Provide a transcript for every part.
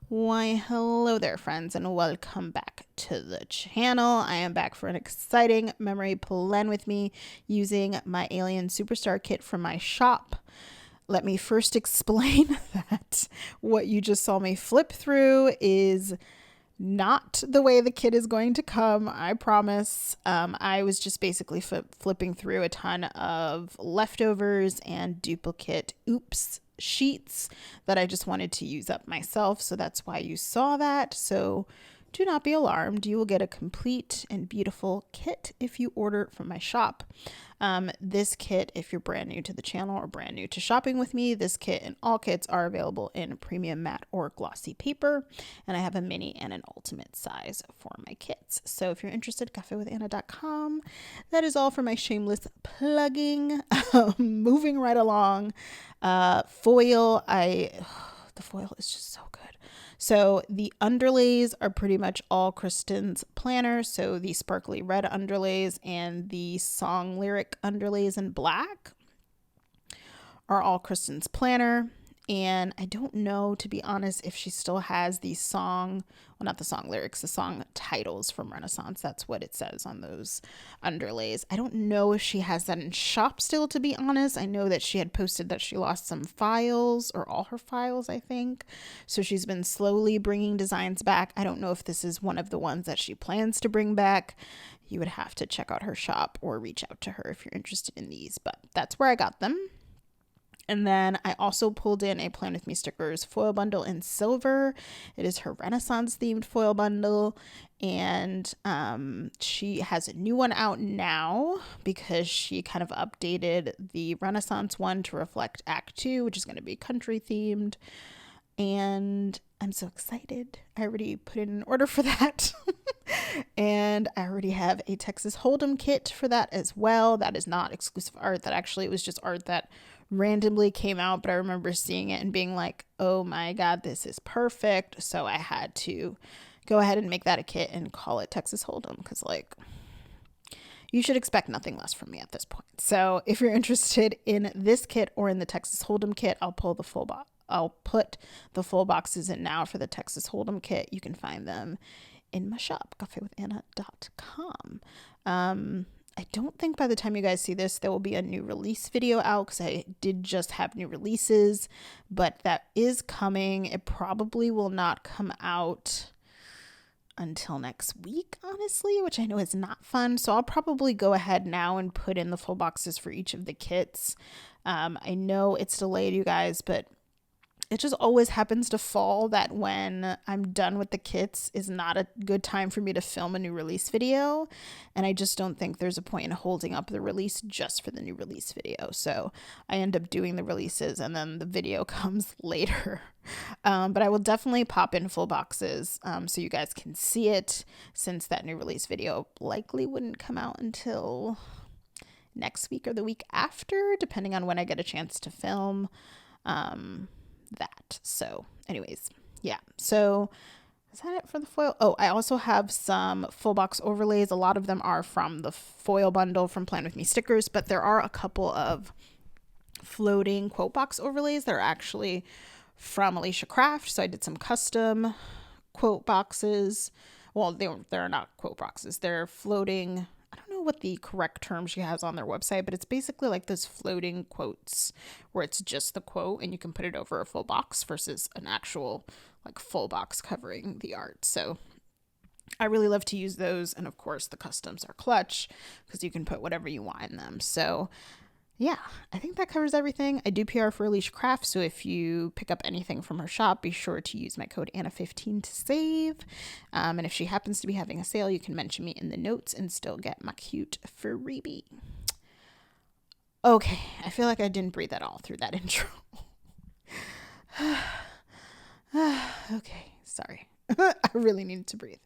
Why, hello there, friends, and welcome back to the channel. I am back for an exciting memory plan with me using my Alien Superstar kit from my shop. Let me first explain that what you just saw me flip through is not the way the kit is going to come, I promise. I was just basically flipping through a ton of leftovers and duplicate sheets that I just wanted to use up myself. So that's why you saw that. So do not be alarmed. You will get a complete and beautiful kit if you order from my shop. This kit, if you're brand new to the channel or brand new to shopping with me, this kit and all kits are available in premium matte or glossy paper. And I have a mini and an ultimate size for my kits. So if you're interested, caféwithanna.com. That is all for my shameless plugging. Moving right along. Foil, the foil is just so good. So the underlays are pretty much all Kristan's Planner. So the sparkly red underlays and the song lyric underlays in black are all Kristan's Planner. And I don't know, to be honest, if she still has the song, well, not the song lyrics, the song titles from Renaissance. That's what it says on those underlays. I don't know if she has that in shop still, to be honest. I know that she had posted that she lost some files, or all her files, I think. So she's been slowly bringing designs back. I don't know if this is one of the ones that she plans to bring back. You would have to check out her shop or reach out to her if you're interested in these, but that's where I got them. And then I also pulled in a PlanWithMeStickers foil bundle in silver. It is her Renaissance themed foil bundle. And she has a new one out now because she kind of updated the Renaissance one to reflect Act 2, which is going to be country themed. And I'm so excited. I already put in an order for that. And I already have a Texas Hold'em kit for that as well. That is not exclusive art. That actually, it was just art that randomly came out, but I remember seeing it and being like, oh my God, this is perfect. So I had to go ahead and make that a kit and call it Texas Hold'em, because like, you should expect nothing less from me at this point. So if you're interested in this kit or in the Texas Hold'em kit, I'll put the full boxes in now for the Texas Hold'em kit. You can find them in my shop, caféwithanna.com. I don't think by the time you guys see this, there will be a new release video out, because I did just have new releases, but that is coming. It probably will not come out until next week, honestly, which I know is not fun. So I'll probably go ahead now and put in the full boxes for each of the kits. I know it's delayed, you guys, but it just always happens to fall that when I'm done with the kits is not a good time for me to film a new release video. And I just don't think there's a point in holding up the release just for the new release video. So I end up doing the releases and then the video comes later. But I will definitely pop in full boxes so you guys can see it, since that new release video likely wouldn't come out until next week or the week after, depending on when I get a chance to film that. So anyways, yeah. So is that it for the foil? Oh, I also have some full box overlays. A lot of them are from the foil bundle from PlanWithMeStickers, but there are a couple of floating quote box overlays that are actually from Alicia Craft. So I did some custom quote boxes. Well, they're not quote boxes. They're floating, I don't know what the correct term she has on their website, but it's basically like those floating quotes where it's just the quote and you can put it over a full box versus an actual like full box covering the art. So I really love to use those. And of course the customs are clutch because you can put whatever you want in them. So yeah, I think that covers everything. I do PR for Alicia Craft, so if you pick up anything from her shop, be sure to use my code Anna15 to save. And if she happens to be having a sale, you can mention me in the notes and still get my cute freebie. Okay, I feel like I didn't breathe at all through that intro. Okay, sorry. I really needed to breathe.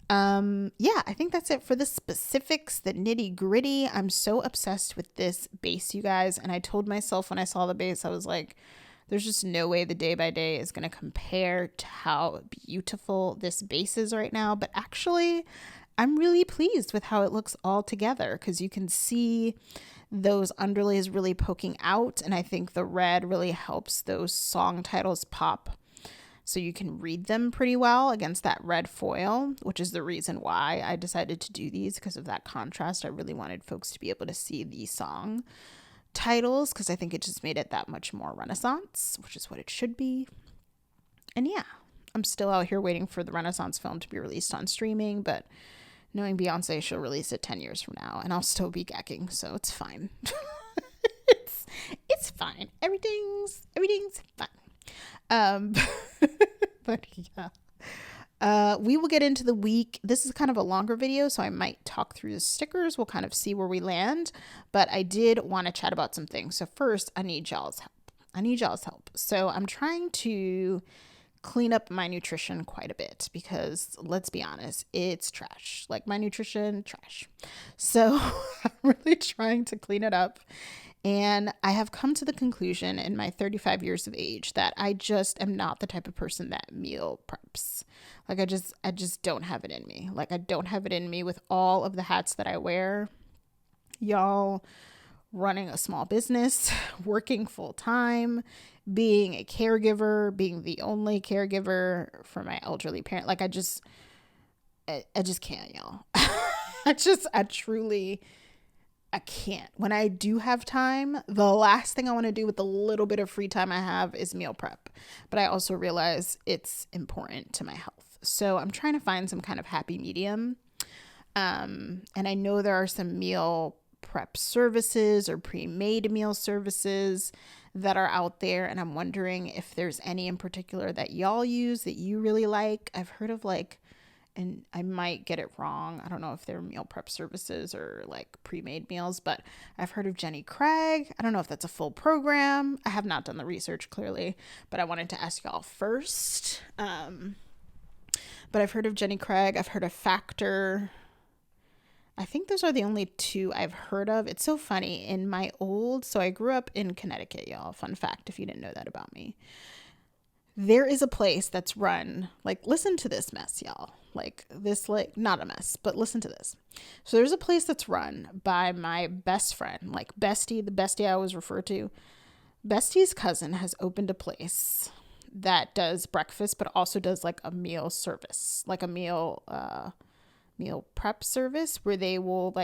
Yeah, I think that's it for the specifics, the nitty gritty. I'm so obsessed with this base, you guys. And I told myself when I saw the base, I was like, there's just no way the day by day is going to compare to how beautiful this base is right now. But actually, I'm really pleased with how it looks all together, because you can see those underlays really poking out. And I think the red really helps those song titles pop so you can read them pretty well against that red foil, which is the reason why I decided to do these, because of that contrast. I really wanted folks to be able to see the song titles because I think it just made it that much more Renaissance, which is what it should be. And yeah, I'm still out here waiting for the Renaissance film to be released on streaming, but knowing Beyonce, she'll release it 10 years from now and I'll still be gagging, so it's fine. it's fine. Everything's fine. But yeah. We will get into the week. This is kind of a longer video, so I might talk through the stickers. We'll kind of see where we land, but I did want to chat about some things. So first, I need y'all's help. So I'm trying to clean up my nutrition quite a bit because, let's be honest, it's trash. Like, my nutrition, trash. So I'm really trying to clean it up. And I have come to the conclusion in my 35 years of age that I just am not the type of person that meal preps. Like, I just don't have it in me. Like, I don't have it in me with all of the hats that I wear. Y'all, running a small business, working full time, being a caregiver, being the only caregiver for my elderly parent. Like, I just can't, y'all. I can't. When I do have time, the last thing I want to do with the little bit of free time I have is meal prep. But I also realize it's important to my health. So I'm trying to find some kind of happy medium. And I know there are some meal prep services or pre-made meal services that are out there. And I'm wondering if there's any in particular that y'all use that you really like. I've heard of and I might get it wrong, I don't know if they're meal prep services or like pre-made meals, but I've heard of Jenny Craig. I don't know if that's a full program. I have not done the research, clearly, but I wanted to ask y'all first. But I've heard of Jenny Craig. I've heard of Factor. I think those are the only two I've heard of. It's so funny. So I grew up in Connecticut, y'all. Fun fact, if you didn't know that about me. There is a place that's run, listen to this mess, y'all. Not a mess, but listen to this. So there's a place that's run by my best friend, Bestie, the bestie I always refer to. Bestie's cousin has opened a place that does breakfast, but also does a meal service, a meal prep service where they will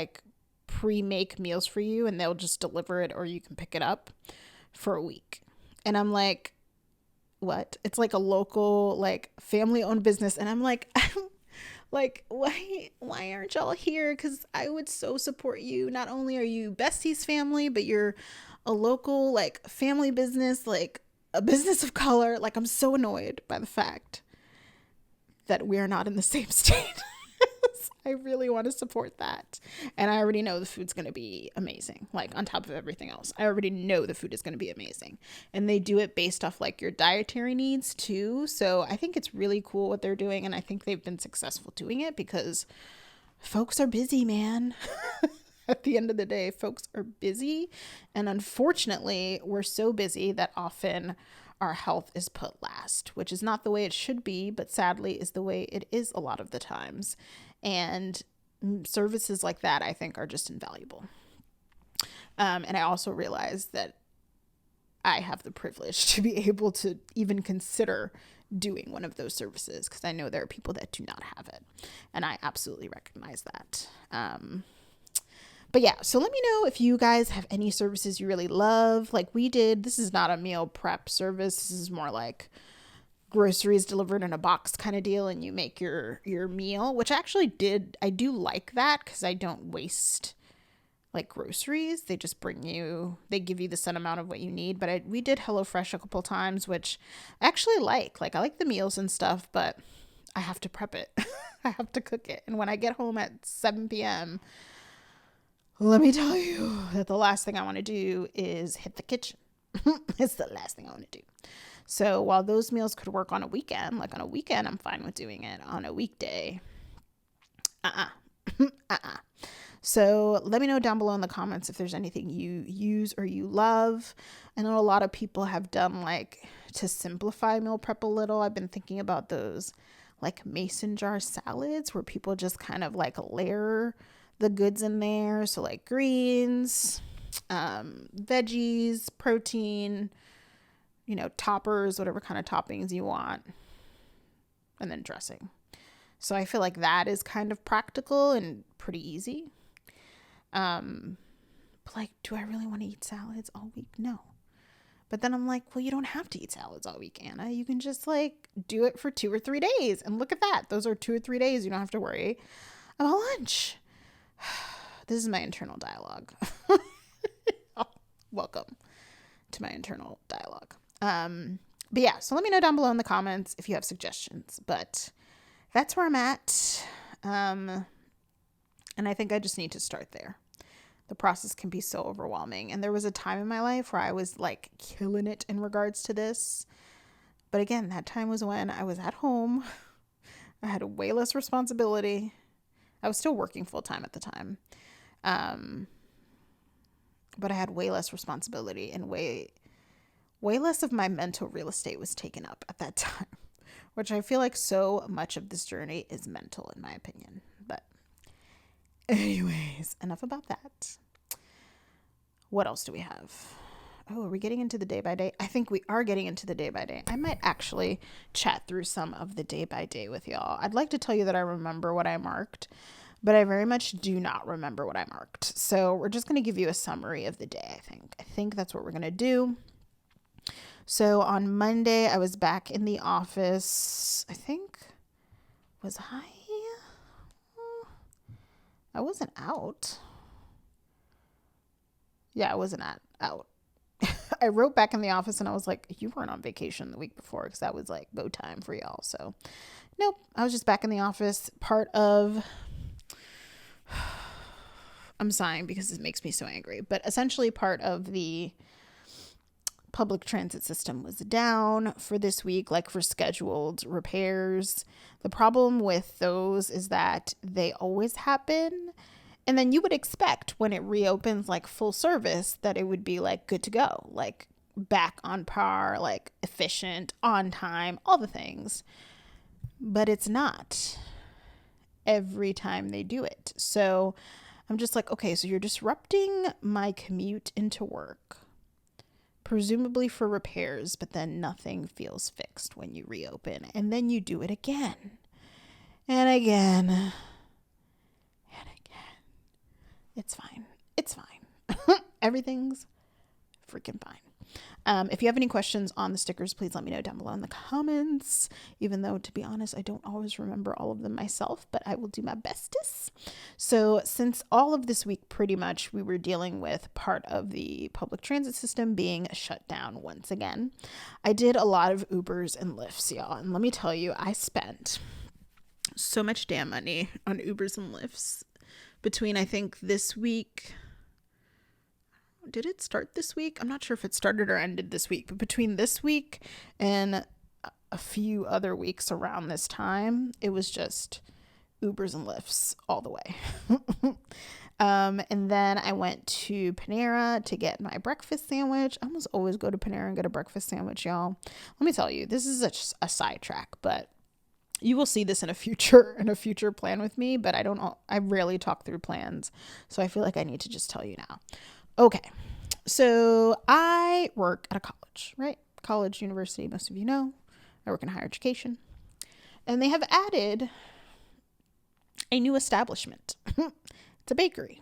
pre-make meals for you and they'll just deliver it or you can pick it up for a week. And I'm like, what? It's a local family-owned business, and I'm like, why aren't y'all here? Because I would so support you. Not only are you Bestie's family, but you're a local family business, a business of color. I'm so annoyed by the fact that we are not in the same state. I really want to support that. And I already know the food's going to be amazing. On top of everything else, I already know the food is going to be amazing. And they do it based off your dietary needs too. So I think it's really cool what they're doing. And I think they've been successful doing it because folks are busy, man. At the end of the day, folks are busy. And unfortunately, we're so busy that often our health is put last, which is not the way it should be, but sadly is the way it is a lot of the times. And services like that, I think, are just invaluable. And I also realize that I have the privilege to be able to even consider doing one of those services because I know there are people that do not have it. And I absolutely recognize that. But yeah, so let me know if you guys have any services you really love. We did, this is not a meal prep service. This is more groceries delivered in a box kind of deal, and you make your meal, which I do like that because I don't waste groceries. They just they give you the set amount of what you need. But we did HelloFresh a couple times, which I actually like I like the meals and stuff, but I have to prep it. I have to cook it. And when I get home at 7 p.m., let me tell you that the last thing I want to do is hit the kitchen. It's the last thing I want to do. So while those meals could work on a weekend, on a weekend, I'm fine with doing it. On a weekday, So let me know down below in the comments if there's anything you use or you love. I know a lot of people have done to simplify meal prep a little. I've been thinking about those mason jar salads where people just kind of layer the goods in there. So greens, veggies, protein, toppers, whatever kind of toppings you want. and then dressing. So I feel like that is kind of practical and pretty easy. But like, do I really want to eat salads all week? No. But then I'm like, well, you don't have to eat salads all week, Anna. You can just like do it for 2 or 3 days. And look at that. Those are 2 or 3 days. You don't have to worry about lunch. This is my internal dialogue. Welcome to my internal dialogue. But yeah, so let me know down below in the comments if you have suggestions. But that's where I'm at. And I think I just need to start there. The process can be so overwhelming. And there was a time in my life where I was like killing it in regards to this. But again, that time was when I was at home. I had way less responsibility. I was still working full time at the time. But I had way less responsibility and way less of my mental real estate was taken up at that time, which I feel like so much of this journey is mental in my opinion. But anyways, enough about that. What else do we have? Oh, are we getting into the day by day? I think we are getting into the day by day. I might actually chat through some of the day by day with y'all. I'd like to tell you that I remember what I marked, but I very much do not remember what I marked. So we're just going to give you a summary of the day, I think. I think that's what we're going to do. So on Monday, I was back in the office. I think, was I wasn't out. Yeah, I wasn't out. I wrote back in the office and I was like, you weren't on vacation the week before, because that was like go time for y'all. So nope, I was just back in the office. I'm sighing because this makes me so angry, but essentially part of the public transit system was down for this week, like for scheduled repairs. The problem with those is that they always happen. And then you would expect when it reopens like full service that it would be like good to go, like back on par, like efficient, on time, all the things. But it's not every time they do it. So I'm just like, okay, so you're disrupting my commute into work, presumably for repairs, but then nothing feels fixed when you reopen. And then you do it again and again and again. It's fine. It's fine. Everything's freaking fine. If you have any questions on the stickers, please let me know down below in the comments. Even though, to be honest, I don't always remember all of them myself, but I will do my bestest. So since all of this week, pretty much, we were dealing with part of the public transit system being shut down once again, I did a lot of Ubers and Lyfts, y'all. And let me tell you, I spent so much damn money on Ubers and Lyfts between, I think, this week. Did it start this week? I'm not sure if it started or ended this week, but between this week and a few other weeks around this time, it was just Ubers and Lyfts all the way. And then I went to Panera to get my breakfast sandwich. I almost always go to Panera and get a breakfast sandwich, y'all. Let me tell you, this is a sidetrack, but you will see this in a future plan with me, but I rarely talk through plans. So I feel like I need to just tell you now. Okay, so I work at a college, right? College, university, most of you know. I work in higher education. And they have added a new establishment. It's a bakery.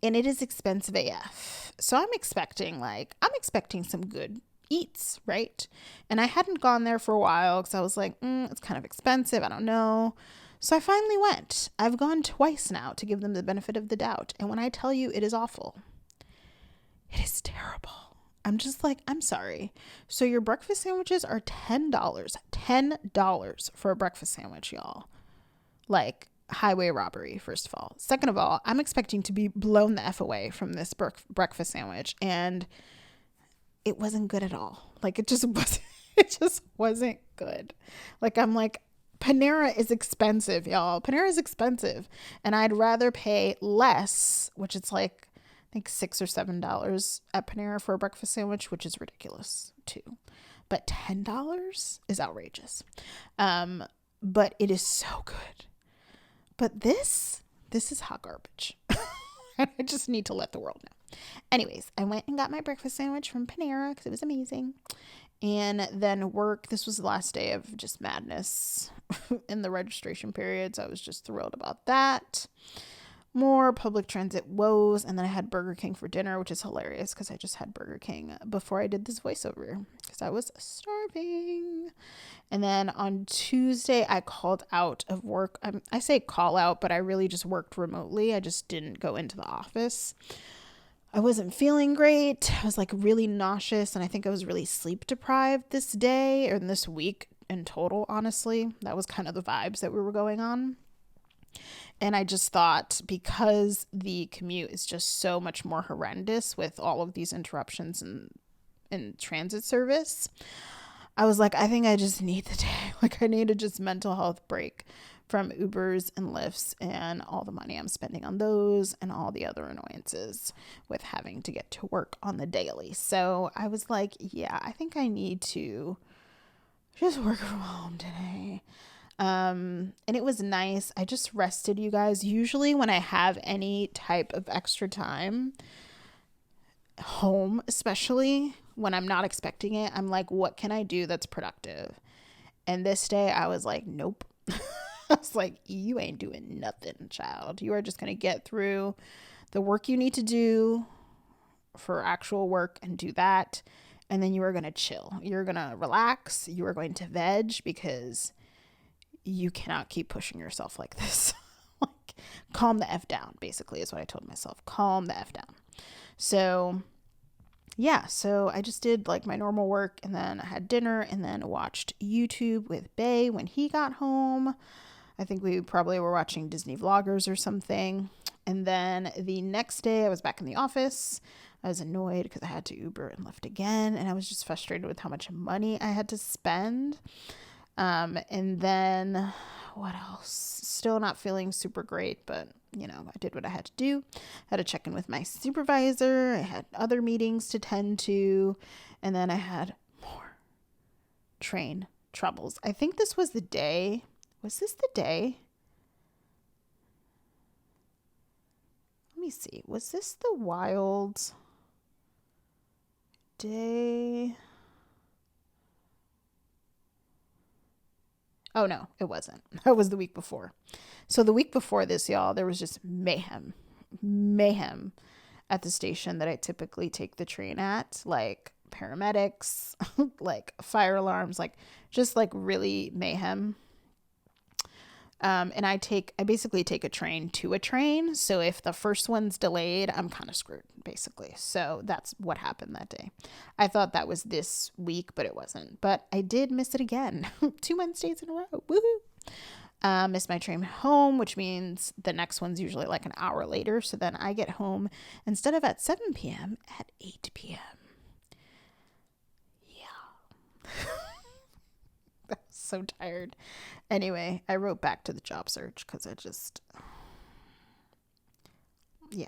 And it is expensive AF. So I'm expecting some good eats, right? And I hadn't gone there for a while because I was like, it's kind of expensive. I don't know. So I finally went. I've gone twice now to give them the benefit of the doubt. And when I tell you it is awful, it is terrible. I'm just like, I'm sorry. So your breakfast sandwiches are $10. $10 for a breakfast sandwich, y'all. Like highway robbery, first of all. Second of all, I'm expecting to be blown the F away from this breakfast sandwich. And it wasn't good at all. Like it just wasn't good. Like I'm like, Panera is expensive, y'all. Panera is expensive. And I'd rather pay less, which it's like, I think $6 or $7 at Panera for a breakfast sandwich, which is ridiculous too. But $10 is outrageous. But it is so good. But this is hot garbage. I just need to let the world know. Anyways, I went and got my breakfast sandwich from Panera because it was amazing. And then work, this was the last day of just madness in the registration period. So I was just thrilled about that. More public transit woes. And then I had Burger King for dinner, which is hilarious because I just had Burger King before I did this voiceover because I was starving. And then on Tuesday, I called out of work. I say call out, but I really just worked remotely. I just didn't go into the office. I wasn't feeling great. I was like really nauseous, and I think I was really sleep deprived this day or this week in total, honestly. That was kind of the vibes that we were going on. And I just thought because the commute is just so much more horrendous with all of these interruptions in transit service, I was like, I think I just need the day. Like I need a just mental health break from Ubers and Lyfts and all the money I'm spending on those and all the other annoyances with having to get to work on the daily. So I was like, yeah, I think I need to just work from home today. And it was nice. I just rested, you guys. Usually when I have any type of extra time home, especially when I'm not expecting it, I'm like, what can I do that's productive? And this day I was like, nope. I was like, you ain't doing nothing, child. You are just going to get through the work you need to do for actual work and do that. And then you are going to chill. You're going to relax. You are going to veg because you cannot keep pushing yourself like this. Like, calm the F down, basically, is what I told myself. Calm the F down. So, yeah. So I just did like my normal work, and then I had dinner, and then watched YouTube with Bae when he got home. I think we probably were watching Disney vloggers or something. And then the next day I was back in the office. I was annoyed because I had to Uber and Lyft again. And I was just frustrated with how much money I had to spend. And then what else? Still not feeling super great, but you know, I did what I had to do. I had to check in with my supervisor. I had other meetings to tend to. And then I had more train troubles. I think this was the day. Was this the day? Let me see. Was this the wild day? Oh, no, it wasn't. That was the week before. So the week before this, y'all, there was just mayhem at the station that I typically take the train at. Like paramedics, like fire alarms, like just like really mayhem. And I basically take a train to a train. So if the first one's delayed, I'm kind of screwed, basically. So that's what happened that day. I thought that was this week, but it wasn't. But I did miss it again. 2 Wednesdays in a row. Woohoo! Missed my train home, which means the next one's usually like an hour later. So then I get home instead of at 7 p.m. at 8 p.m. Yeah. So tired. Anyway, I wrote back to the job search because yeah.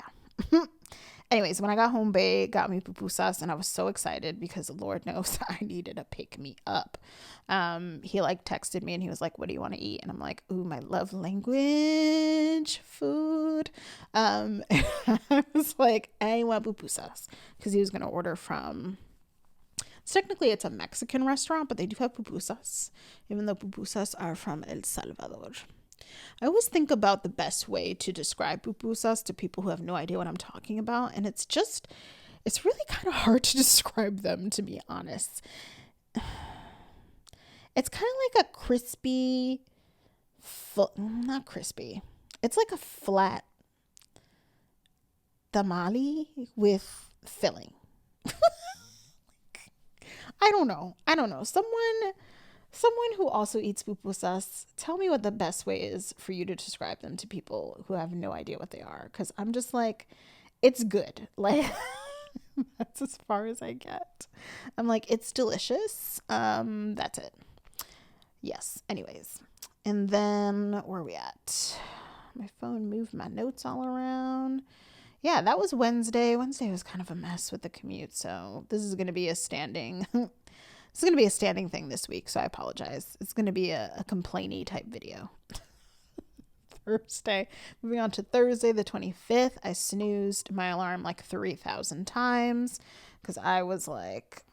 Anyways, when I got home, Bae got me pupusas, and I was so excited because Lord knows I needed to pick me up. He like texted me and he was like, "What do you want to eat?" And I'm like, "Ooh, my love language, food." I was like, "I want pupusas," because he was gonna order from. Technically, it's a Mexican restaurant, but they do have pupusas, even though pupusas are from El Salvador. I always think about the best way to describe pupusas to people who have no idea what I'm talking about. And it's really kind of hard to describe them, to be honest. It's kind of like a crispy, not crispy. It's like a flat tamale with filling. I don't know. Someone who also eats pupusas, tell me what the best way is for you to describe them to people who have no idea what they are. Because I'm just like, it's good. Like, that's as far as I get. I'm like, it's delicious. That's it. Yes. Anyways. And then, where are we at? My phone moved my notes all around. Yeah, that was Wednesday. Wednesday was kind of a mess with the commute, so this is going to be a standing thing this week, so I apologize. It's going to be a complainy type video. Thursday. Moving on to Thursday, the 25th, I snoozed my alarm like 3,000 times because I was like,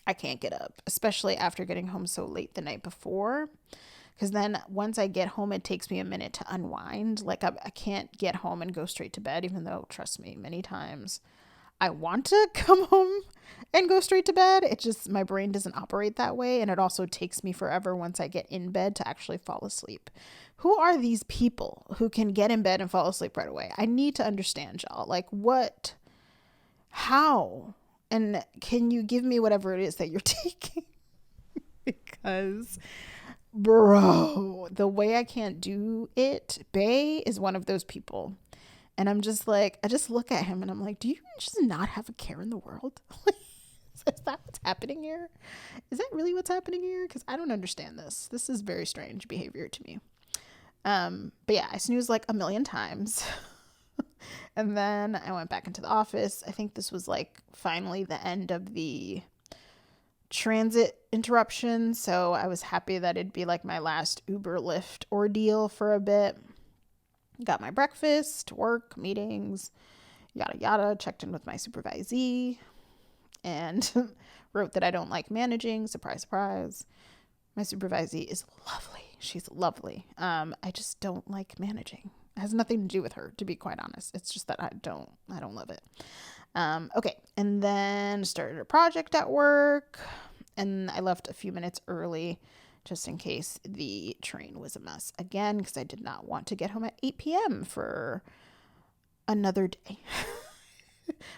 I can't get up, especially after getting home so late the night before. Because then once I get home, it takes me a minute to unwind. Like I can't get home and go straight to bed, even though, trust me, many times I want to come home and go straight to bed. It just, my brain doesn't operate that way. And it also takes me forever once I get in bed to actually fall asleep. Who are these people who can get in bed and fall asleep right away? I need to understand, y'all. Like, what? How? And can you give me whatever it is that you're taking? Because, bro, the way I can't do it, Bay is one of those people. And I'm just like, I just look at him and I'm like, do you just not have a care in the world? Is that what's happening here? Is that really what's happening here? Because I don't understand this. This is very strange behavior to me. But yeah, I snoozed like a million times. And then I went back into the office. I think this was like finally the end of the transit interruption. So I was happy that it'd be like my last Uber Lyft ordeal for a bit. Got my breakfast, work, meetings, yada yada. Checked in with my supervisee and wrote that I don't like managing. Surprise, surprise. My supervisee is lovely. She's lovely. I just don't like managing. It has nothing to do with her, to be quite honest. It's just that I don't love it. Okay. And then started a project at work, and I left a few minutes early just in case the train was a mess again, because I did not want to get home at 8 p.m. for another day.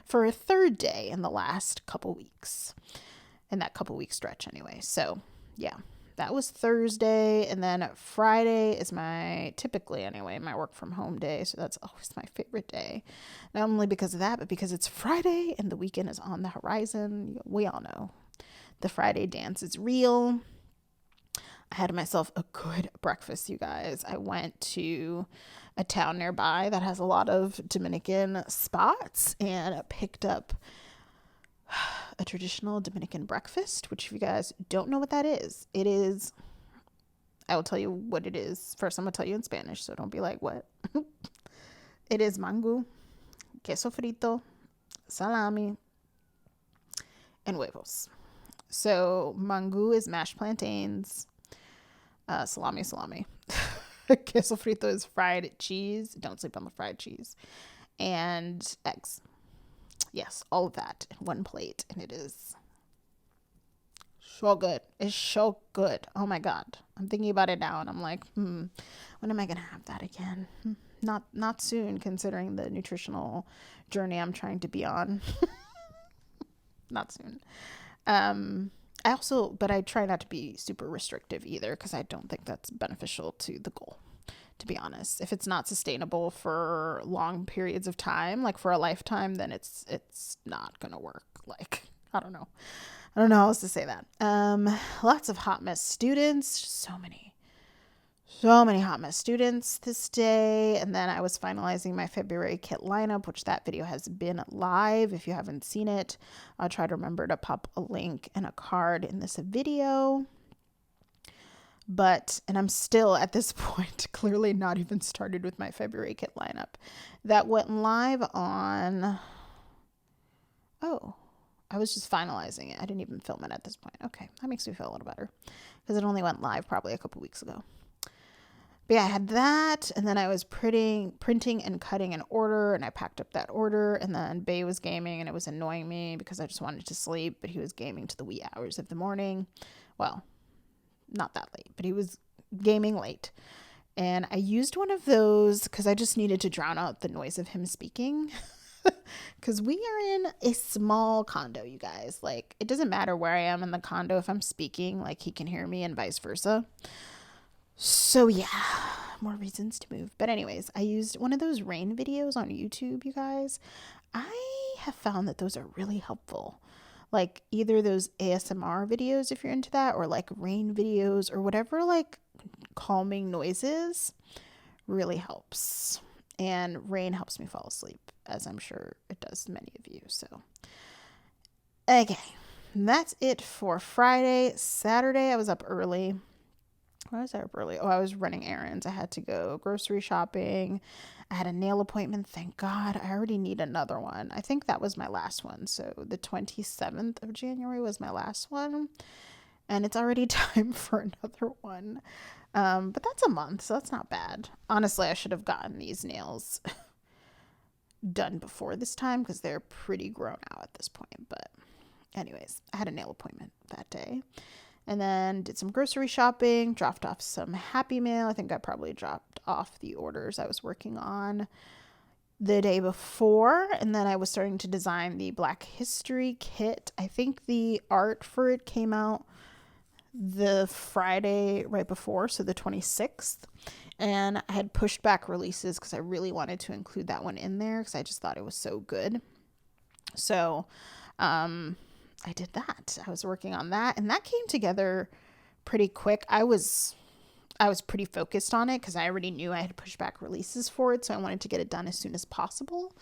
For a third day in the last couple weeks. In that couple week stretch anyway. So yeah, that was Thursday. And then Friday is typically anyway, my work from home day. So that's always my favorite day. Not only because of that, but because it's Friday and the weekend is on the horizon. We all know the Friday dance is real. I had myself a good breakfast, you guys. I went to a town nearby that has a lot of Dominican spots and picked up a traditional Dominican breakfast, which if you guys don't know what that is, it is, I will tell you what it is. First, I'm going to tell you in Spanish, so don't be like, what? It is mango, queso frito, salami, and huevos. So mango is mashed plantains, salami. Queso frito is fried cheese. Don't sleep on the fried cheese. And eggs. Yes, all of that in one plate. And it is so good. It's so good. Oh my God. I'm thinking about it now and I'm like, when am I going to have that again? Not soon, considering the nutritional journey I'm trying to be on. Not soon. But I try not to be super restrictive either, because I don't think that's beneficial to the goal, to be honest. If it's not sustainable for long periods of time, like for a lifetime, then it's not gonna work. Like, I don't know how else to say that. Lots of hot mess students, so many hot mess students this day. And then I was finalizing my February kit lineup, which that video has been live. If you haven't seen it, I'll try to remember to pop a link and a card in this video. And I'm still at this point clearly not even started with my February kit lineup. That went live on, I was just finalizing it. I didn't even film it at this point. Okay, that makes me feel a little better, because it only went live probably a couple weeks ago. But yeah, I had that, and then I was printing and cutting an order, and I packed up that order, and then Bay was gaming, and it was annoying me because I just wanted to sleep, but he was gaming to the wee hours of the morning. Well, not that late, but he was gaming late. And I used one of those because I just needed to drown out the noise of him speaking. Because we are in a small condo, you guys. Like, it doesn't matter where I am in the condo. If I'm speaking, like, he can hear me and vice versa. So yeah, more reasons to move. But anyways, I used one of those rain videos on YouTube, you guys. I have found that those are really helpful. Like either those ASMR videos, if you're into that, or like rain videos or whatever, like calming noises really helps. And rain helps me fall asleep, as I'm sure it does many of you. So, okay, that's it for Friday. Saturday, I was up early. Why was I up early? Oh, I was running errands. I had to go grocery shopping. I had a nail appointment. Thank God. I already need another one. I think that was my last one. So the 27th of January was my last one. And it's already time for another one. But that's a month, so that's not bad. Honestly, I should have gotten these nails done before this time because they're pretty grown out at this point. But anyways, I had a nail appointment that day. And then did some grocery shopping, dropped off some Happy Mail. I think I probably dropped off the orders I was working on the day before. And then I was starting to design the Black History kit. I think the art for it came out the Friday right before, so the 26th. And I had pushed back releases because I really wanted to include that one in there because I just thought it was so good. So, I did that. I was working on that, and that came together pretty quick. I was pretty focused on it because I already knew I had pushed back releases for it, so I wanted to get it done as soon as possible.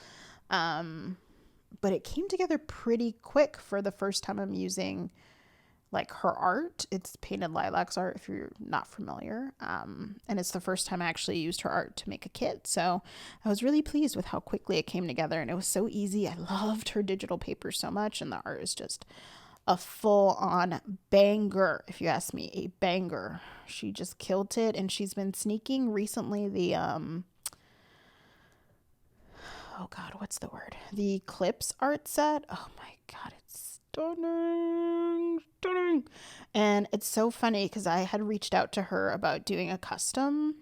But it came together pretty quick for the first time I'm using like her art. It's Painted Lilacs art if you're not familiar. And it's the first time I actually used her art to make a kit. So I was really pleased with how quickly it came together, and it was so easy. I loved her digital paper so much, and the art is just a full-on banger, if you ask me. A banger. She just killed it, and she's been sneaking recently the oh god, what's the word? The Eclipse art set. Oh my god, it's stunning. And it's so funny because I had reached out to her about doing a custom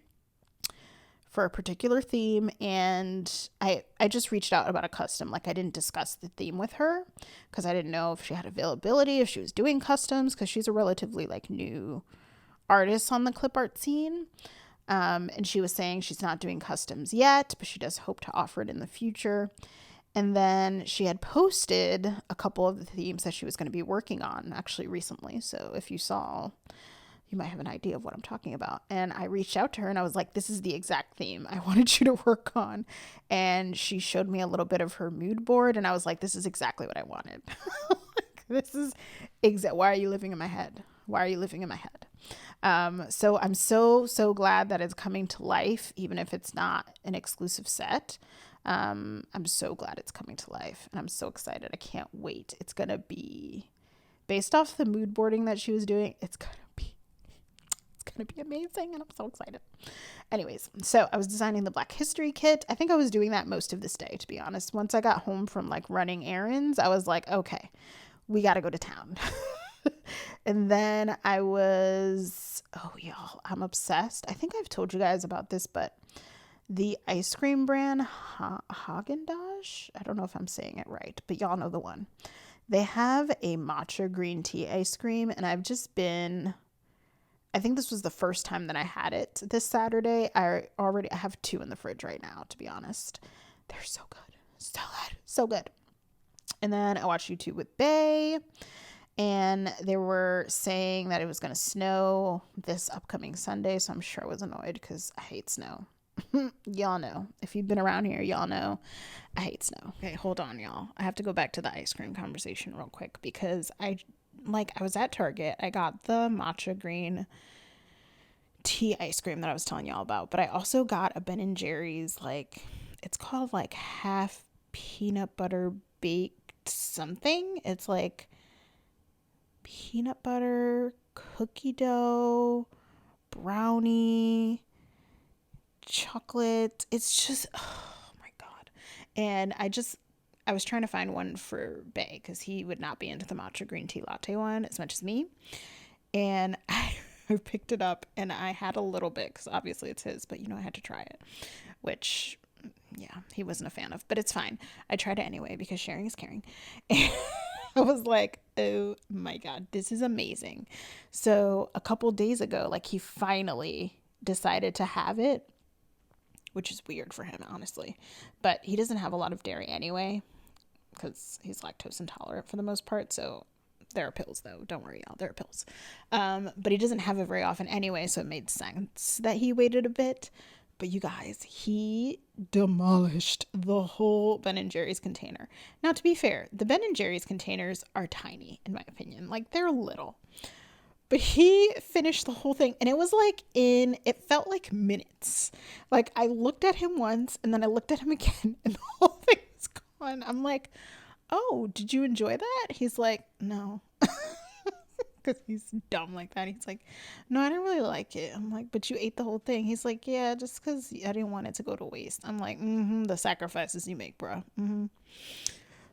for a particular theme, and I just reached out about a custom. Like, I didn't discuss the theme with her because I didn't know if she had availability, if she was doing customs, because she's a relatively like new artist on the clip art scene. And she was saying she's not doing customs yet, but she does hope to offer it in the future. And then she had posted a couple of the themes that she was going to be working on actually recently. So if you saw, you might have an idea of what I'm talking about. And I reached out to her and I was like, this is the exact theme I wanted you to work on. And she showed me a little bit of her mood board, and I was like, this is exactly what I wanted. This is why are you living in my head? Why are you living in my head? So I'm so glad that it's coming to life, even if it's not an exclusive set. I'm so glad it's coming to life, and I'm so excited. I can't wait. It's going to be based off the mood boarding that she was doing. It's going to be amazing, and I'm so excited. Anyways, so I was designing the Black History kit. I think I was doing that most of this day, to be honest. Once I got home from like running errands, I was like, okay, we got to go to town. And then I was, oh y'all, I'm obsessed. I think I've told you guys about this, but the ice cream brand Haagen-Dazs, I don't know if I'm saying it right, but y'all know the one. They have a matcha green tea ice cream, and I've just been, I think this was the first time that I had it this Saturday. I have 2 in the fridge right now, to be honest. They're so good. So good. And then I watched YouTube with Bae, and they were saying that it was going to snow this upcoming Sunday, so I'm sure I was annoyed because I hate snow. Y'all know. If you've been around here, y'all know I hate snow. Okay, hold on, y'all. I have to go back to the ice cream conversation real quick because I was at Target. I got the matcha green tea ice cream that I was telling y'all about, but I also got a Ben & Jerry's, like, it's called like half peanut butter baked something. It's like peanut butter, cookie dough, brownie, chocolate. It's just, oh my god. And I was trying to find one for Bae because he would not be into the matcha green tea latte one as much as me. And I picked it up and I had a little bit because obviously it's his, but I had to try it, which yeah, he wasn't a fan of, but it's fine. I tried it anyway because sharing is caring. And I was like, oh my god, this is amazing. So a couple days ago, like, he finally decided to have it, which is weird for him, honestly. But he doesn't have a lot of dairy anyway because he's lactose intolerant for the most part. So there are pills, though. Don't worry, y'all. There are pills. But he doesn't have it very often anyway, so it made sense that he waited a bit. But you guys, he demolished the whole Ben & Jerry's container. Now, to be fair, the Ben & Jerry's containers are tiny, in my opinion. Like, they're little. But he finished the whole thing, and it was like it felt like minutes. Like I looked at him once and then I looked at him again and the whole thing was gone. I'm like, oh, did you enjoy that? He's like, no. Because he's dumb like that. He's like, no, I didn't really like it. I'm like, but you ate the whole thing. He's like, yeah, just because I didn't want it to go to waste. I'm like, the sacrifices you make, bro.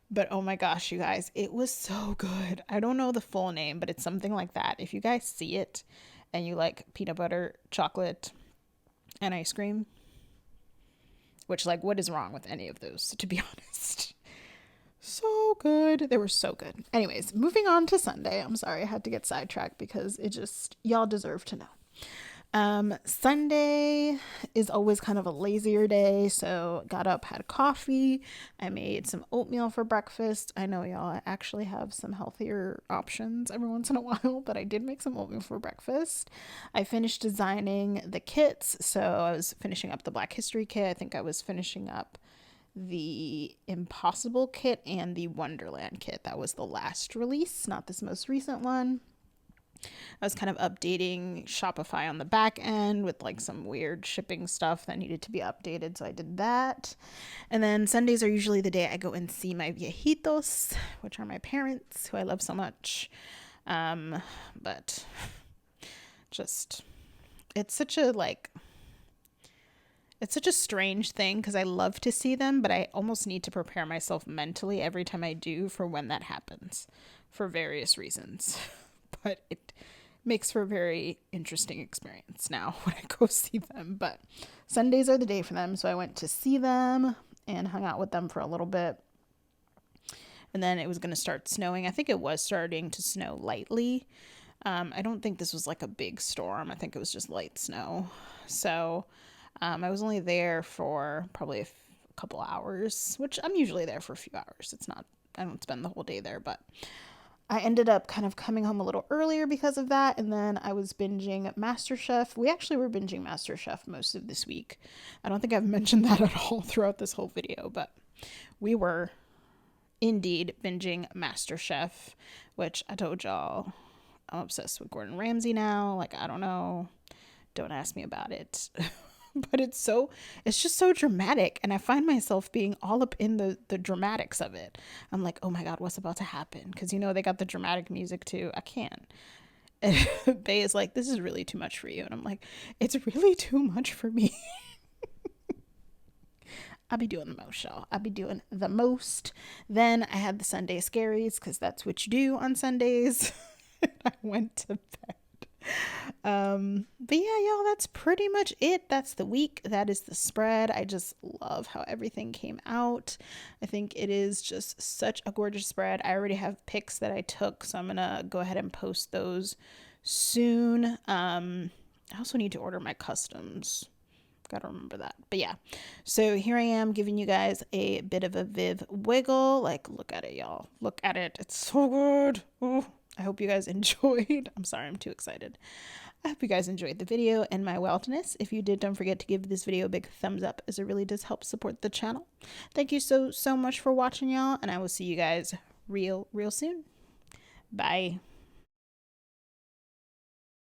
But oh my gosh, you guys, it was so good. I don't know the full name, but it's something like that. If you guys see it and you like peanut butter, chocolate, and ice cream, which, like, what is wrong with any of those, to be honest? So good. They were so good. Anyways, moving on to Sunday. I'm sorry I had to get sidetracked because it just, y'all deserve to know. Sunday is always kind of a lazier day, so got up, had coffee. I made some oatmeal for breakfast. I know y'all, I actually have some healthier options every once in a while, but I did make some oatmeal for breakfast. I finished designing the kits, so I was finishing up the Black History kit. I think I was finishing up the Impossible kit and the Wonderland kit. That was the last release, not this most recent one. I was kind of updating Shopify on the back end with like some weird shipping stuff that needed to be updated. So I did that. And then Sundays are usually the day I go and see my viejitos, which are my parents who I love so much. But just, it's such a strange thing because I love to see them, but I almost need to prepare myself mentally every time I do for when that happens for various reasons. But it makes for a very interesting experience now when I go see them. But Sundays are the day for them. So I went to see them and hung out with them for a little bit. And then it was going to start snowing. I think it was starting to snow lightly. I don't think this was like a big storm. I think it was just light snow. So I was only there for probably a couple hours, which I'm usually there for a few hours. I don't spend the whole day there, but I ended up kind of coming home a little earlier because of that, and then I was binging MasterChef. We actually were binging MasterChef most of this week. I don't think I've mentioned that at all throughout this whole video, but we were indeed binging MasterChef, which I told y'all I'm obsessed with Gordon Ramsay now. Like, I don't know. Don't ask me about it. But it's just so dramatic, and I find myself being all up in the dramatics of it. I'm like, oh my God, what's about to happen? Because, they got the dramatic music too. I can't. And Bay is like, this is really too much for you. And I'm like, it's really too much for me. I'll be doing the most, y'all. I'll be doing the most. Then I had the Sunday scaries, because that's what you do on Sundays. I went to bed. But yeah, y'all, that's pretty much it. That's the week. That is the spread. I just love how everything came out. I think it is just such a gorgeous spread. I already have pics that I took, so I'm gonna go ahead and post those soon. I also need to order my customs. Gotta remember that. But yeah, so here I am giving you guys a bit of a Viv wiggle. Like, look at it, y'all. Look at it. It's so good. Oh, I hope you guys enjoyed. I'm sorry, I'm too excited. I hope you guys enjoyed the video and my wildness. If you did, don't forget to give this video a big thumbs up, as it really does help support the channel. Thank you so much for watching, y'all, and I will see you guys real soon. Bye.